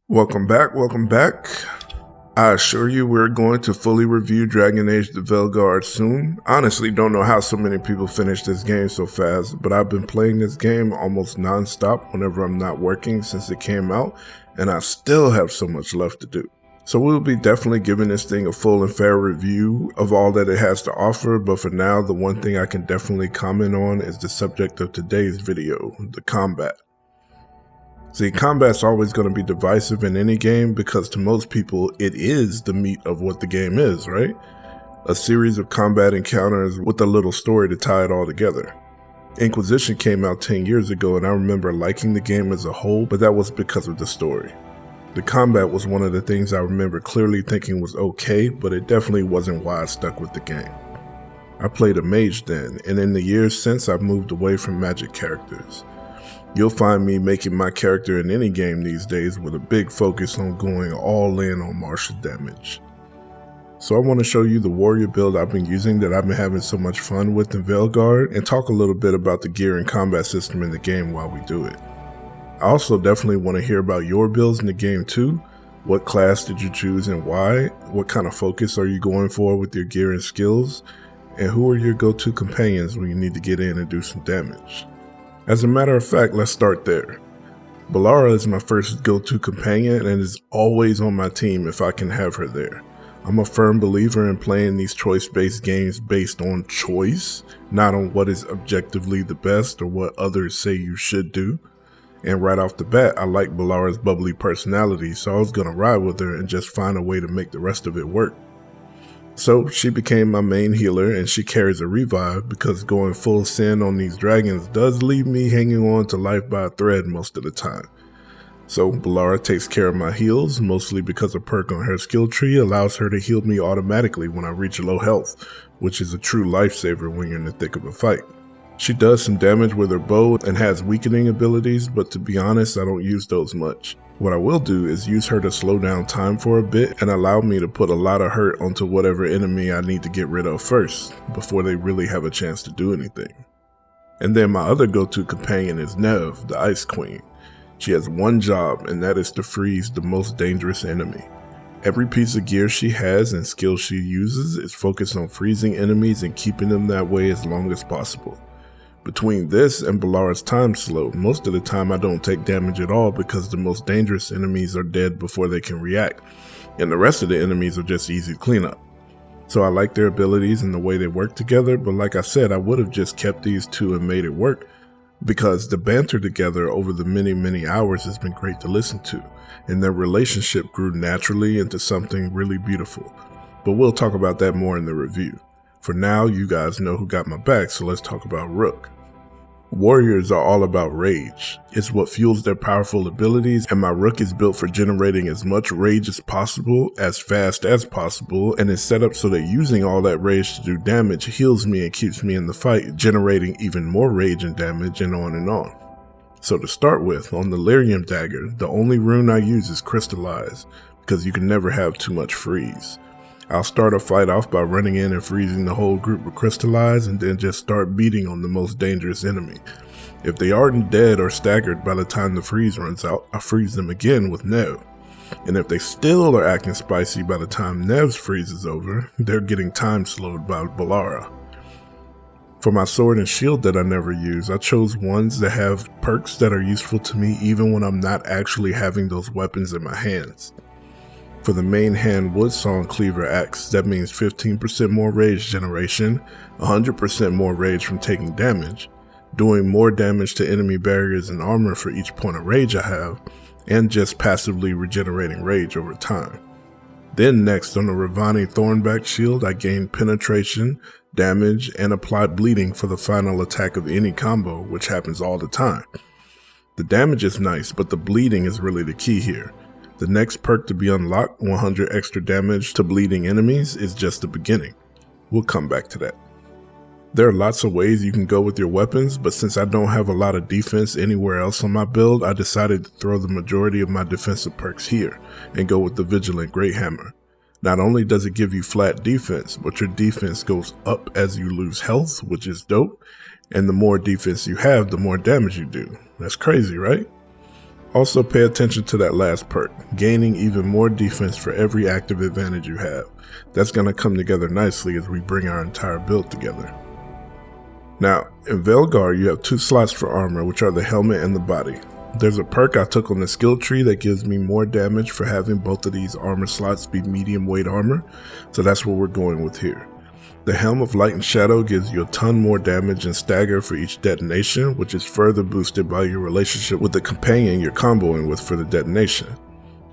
Welcome back, welcome back. I assure you we're going to fully review Dragon Age the Veilguard soon. Honestly, don't know how so many people finished this game so fast, but I've been playing this game almost non-stop whenever I'm not working since it came out, and I still have so much left to do. So we'll be definitely giving this thing a full and fair review of all that it has to offer, but for now, the one thing I can definitely comment on is the subject of today's video, the combat. See, combat's always going to be divisive in any game because to most people, it is the meat of what the game is, right? A series of combat encounters with a little story to tie it all together. Inquisition came out 10 years ago and I remember liking the game as a whole, but that was because of the story. The combat was one of the things I remember clearly thinking was okay, but it definitely wasn't why I stuck with the game. I played a mage then, and in the years since I've moved away from magic characters. You'll find me making my character in any game these days with a big focus on going all in on martial damage. So I want to show you the warrior build I've been using that I've been having so much fun with in Veilguard, and talk a little bit about the gear and combat system in the game while we do it. I also definitely want to hear about your builds in the game too. What class did you choose and why? What kind of focus are you going for with your gear and skills? And who are your go-to companions when you need to get in and do some damage? As a matter of fact, let's start there. Bellara is my first go-to companion and is always on my team if I can have her there. I'm a firm believer in playing these choice-based games based on choice, not on what is objectively the best or what others say you should do. And right off the bat, I like Bellara's bubbly personality, so I was gonna ride with her and just find a way to make the rest of it work. So she became my main healer and she carries a revive because going full sin on these dragons does leave me hanging on to life by a thread most of the time. So Bellara takes care of my heals, mostly because a perk on her skill tree allows her to heal me automatically when I reach low health, which is a true lifesaver when you're in the thick of a fight. She does some damage with her bow and has weakening abilities, but to be honest, I don't use those much. What I will do is use her to slow down time for a bit and allow me to put a lot of hurt onto whatever enemy I need to get rid of first, before they really have a chance to do anything. And then my other go-to companion is Nev, the Ice Queen. She has one job, and that is to freeze the most dangerous enemy. Every piece of gear she has and skill she uses is focused on freezing enemies and keeping them that way as long as possible. Between this and Bellara's time slow, most of the time I don't take damage at all because the most dangerous enemies are dead before they can react, and the rest of the enemies are just easy cleanup. So I like their abilities and the way they work together, but like I said, I would have just kept these two and made it work, because the banter together over the many hours has been great to listen to, and their relationship grew naturally into something really beautiful. But we'll talk about that more in the review. For now, you guys know who got my back, so let's talk about Rook. Warriors are all about rage. It's what fuels their powerful abilities, and my Rook is built for generating as much rage as possible, as fast as possible, and is set up so that using all that rage to do damage heals me and keeps me in the fight, generating even more rage and damage, and on and on. So to start with, on the Lyrium Dagger, the only rune I use is Crystallize, because you can never have too much freeze. I'll start a fight off by running in and freezing the whole group with Crystallize and then just start beating on the most dangerous enemy. If they aren't dead or staggered by the time the freeze runs out, I freeze them again with Nev. And if they still are acting spicy by the time Nev's freeze is over, they're getting time slowed by Bellara. For my sword and shield that I never use, I chose ones that have perks that are useful to me even when I'm not actually having those weapons in my hands. For the main hand Woodsawn Cleaver Axe, that means 15% more rage generation, 100% more rage from taking damage, doing more damage to enemy barriers and armor for each point of rage I have, and just passively regenerating rage over time. Then next on the Ravani Thornback Shield, I gain penetration, damage, and apply bleeding for the final attack of any combo, which happens all the time. The damage is nice, but the bleeding is really the key here. The next perk to be unlocked, 100 extra damage to bleeding enemies, is just the beginning. We'll come back to that. There are lots of ways you can go with your weapons, but since I don't have a lot of defense anywhere else on my build, I decided to throw the majority of my defensive perks here, and go with the Vigilant Great Hammer. Not only does it give you flat defense, but your defense goes up as you lose health, which is dope, and the more defense you have, the more damage you do. That's crazy, right? Also pay attention to that last perk, gaining even more defense for every active advantage you have. That's going to come together nicely as we bring our entire build together. Now, in Veilguard you have 2 slots for armor, which are the helmet and the body. There's a perk I took on the skill tree that gives me more damage for having both of these armor slots be medium weight armor, so that's what we're going with here. The Helm of Light and Shadow gives you a ton more damage and stagger for each detonation, which is further boosted by your relationship with the companion you're comboing with for the detonation.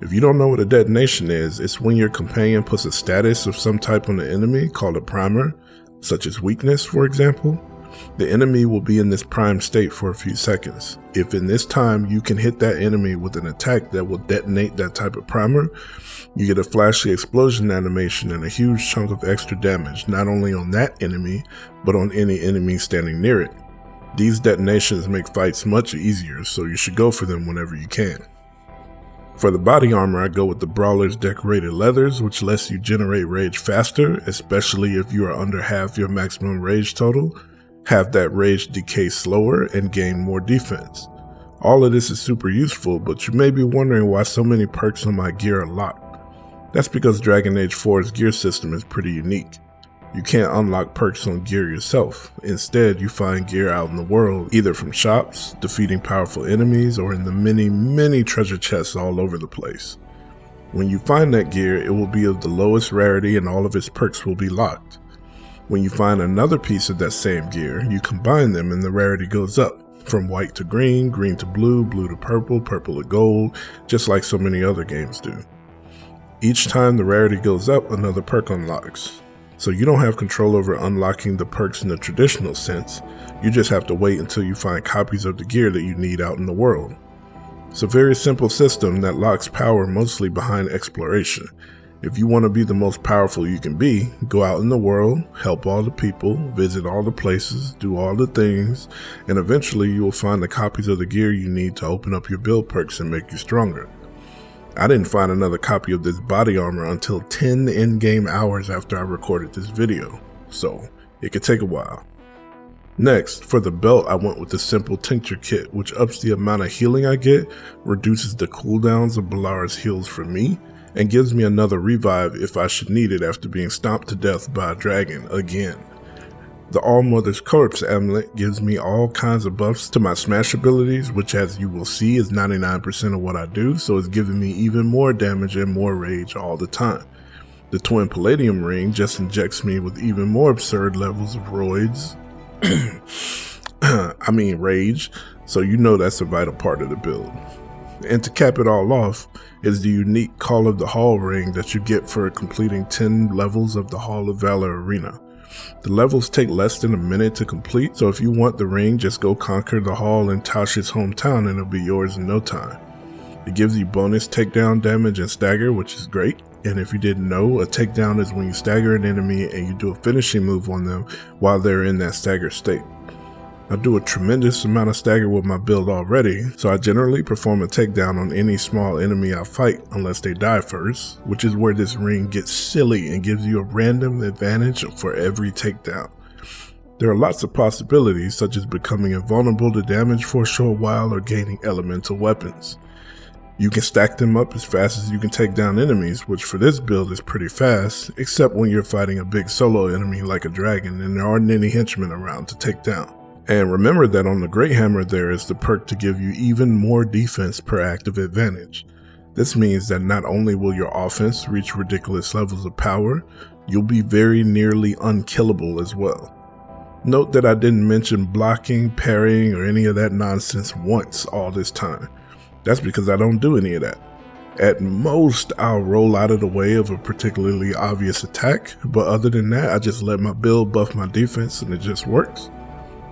If you don't know what a detonation is, it's when your companion puts a status of some type on the enemy called a primer, such as weakness for example. The enemy will be in this prime state for a few seconds. If in this time you can hit that enemy with an attack that will detonate that type of primer, you get a flashy explosion animation and a huge chunk of extra damage, not only on that enemy, but on any enemy standing near it. These detonations make fights much easier, so you should go for them whenever you can. For the body armor, I go with the Brawler's Decorated Leathers, which lets you generate rage faster, especially if you are under half your maximum rage total, have that rage decay slower, and gain more defense. All of this is super useful, but you may be wondering why so many perks on my gear are locked. That's because Dragon Age 4's gear system is pretty unique. You can't unlock perks on gear yourself. Instead, you find gear out in the world, either from shops, defeating powerful enemies, or in the many treasure chests all over the place. When you find that gear, it will be of the lowest rarity and all of its perks will be locked. When you find another piece of that same gear, you combine them and the rarity goes up, from white to green, green to blue, blue to purple, purple to gold, just like so many other games do. Each time the rarity goes up, another perk unlocks. So you don't have control over unlocking the perks in the traditional sense, you just have to wait until you find copies of the gear that you need out in the world. It's a very simple system that locks power mostly behind exploration. If you want to be the most powerful you can be, go out in the world, help all the people, visit all the places, do all the things, and eventually you will find the copies of the gear you need to open up your build perks and make you stronger. I didn't find another copy of this body armor until 10 in-game hours after I recorded this video, so it could take a while. Next, for the belt, I went with the simple tincture kit, which ups the amount of healing I get, reduces the cooldowns of Balara's heals for me, and gives me another revive if I should need it after being stomped to death by a dragon again. The All-Mother's Corpse amulet gives me all kinds of buffs to my smash abilities, which as you will see is 99% of what I do, so it's giving me even more damage and more rage all the time. The Twin Palladium ring just injects me with even more absurd levels of rage, so you know that's a vital part of the build. And to cap it all off is the unique Call of the Hall ring that you get for completing 10 levels of the Hall of Valor arena. The levels take less than a minute to complete, so if you want the ring, just go conquer the hall in Tasha's hometown and it'll be yours in no time. It gives you bonus takedown damage and stagger, which is great, and if you didn't know, a takedown is when you stagger an enemy and you do a finishing move on them while they're in that stagger state. I do a tremendous amount of stagger with my build already, so I generally perform a takedown on any small enemy I fight unless they die first, which is where this ring gets silly and gives you a random advantage for every takedown. There are lots of possibilities, such as becoming invulnerable to damage for a short while or gaining elemental weapons. You can stack them up as fast as you can take down enemies, which for this build is pretty fast, except when you're fighting a big solo enemy like a dragon and there aren't any henchmen around to take down. And remember that on the Great Hammer there is the perk to give you even more defense per active advantage. This means that not only will your offense reach ridiculous levels of power, you'll be very nearly unkillable as well. Note that I didn't mention blocking, parrying, or any of that nonsense once all this time. That's because I don't do any of that. At most, I'll roll out of the way of a particularly obvious attack, but other than that, I just let my build buff my defense and it just works.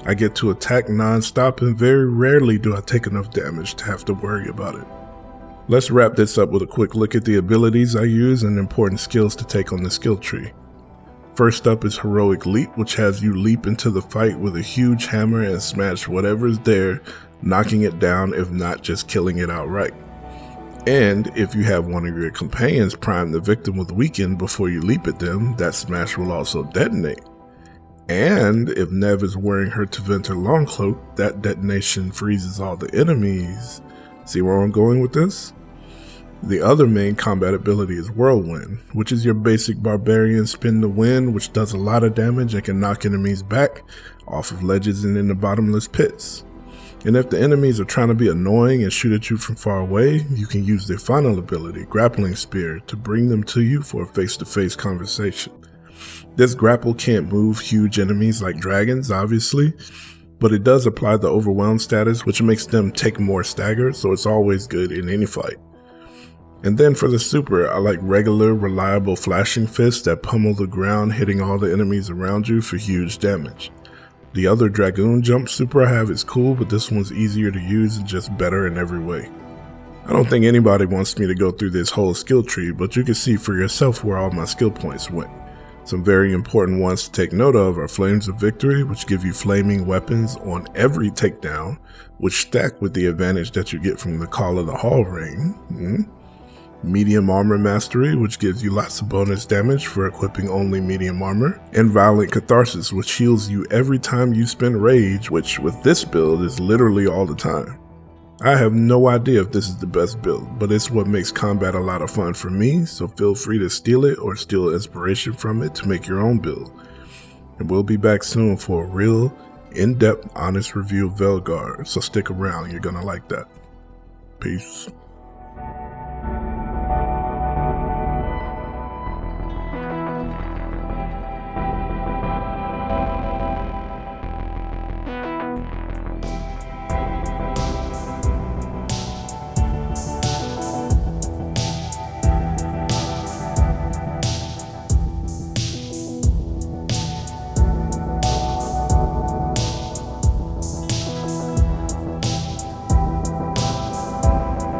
I get to attack non-stop and very rarely do I take enough damage to have to worry about it. Let's wrap this up with a quick look at the abilities I use and important skills to take on the skill tree. First up is Heroic Leap, which has you leap into the fight with a huge hammer and smash whatever's there, knocking it down if not just killing it outright. And if you have one of your companions prime the victim with Weaken before you leap at them, that smash will also detonate. And if Nev is wearing her Teventer long cloak, that detonation freezes all the enemies. See where I'm going with this? The other main combat ability is Whirlwind, which is your basic barbarian spin the wind, which does a lot of damage and can knock enemies back off of ledges and in the bottomless pits. And if the enemies are trying to be annoying and shoot at you from far away, you can use their final ability, Grappling Spear, to bring them to you for a face-to-face conversation. This grapple can't move huge enemies like dragons, obviously, but it does apply the overwhelm status, which makes them take more stagger, so it's always good in any fight. And then for the super, I like regular, reliable flashing fists that pummel the ground, hitting all the enemies around you for huge damage. The other Dragoon jump super I have is cool, but this one's easier to use and just better in every way. I don't think anybody wants me to go through this whole skill tree, but you can see for yourself where all my skill points went. Some very important ones to take note of are Flames of Victory, which give you flaming weapons on every takedown, which stack with the advantage that you get from the Call of the Hall ring. Medium Armor Mastery, which gives you lots of bonus damage for equipping only medium armor, and Violent Catharsis, which heals you every time you spend rage, which with this build is literally all the time. I have no idea if this is the best build, but it's what makes combat a lot of fun for me, so feel free to steal it or steal inspiration from it to make your own build. And we'll be back soon for a real, in-depth, honest review of Veilguard, so stick around, you're gonna like that. Peace.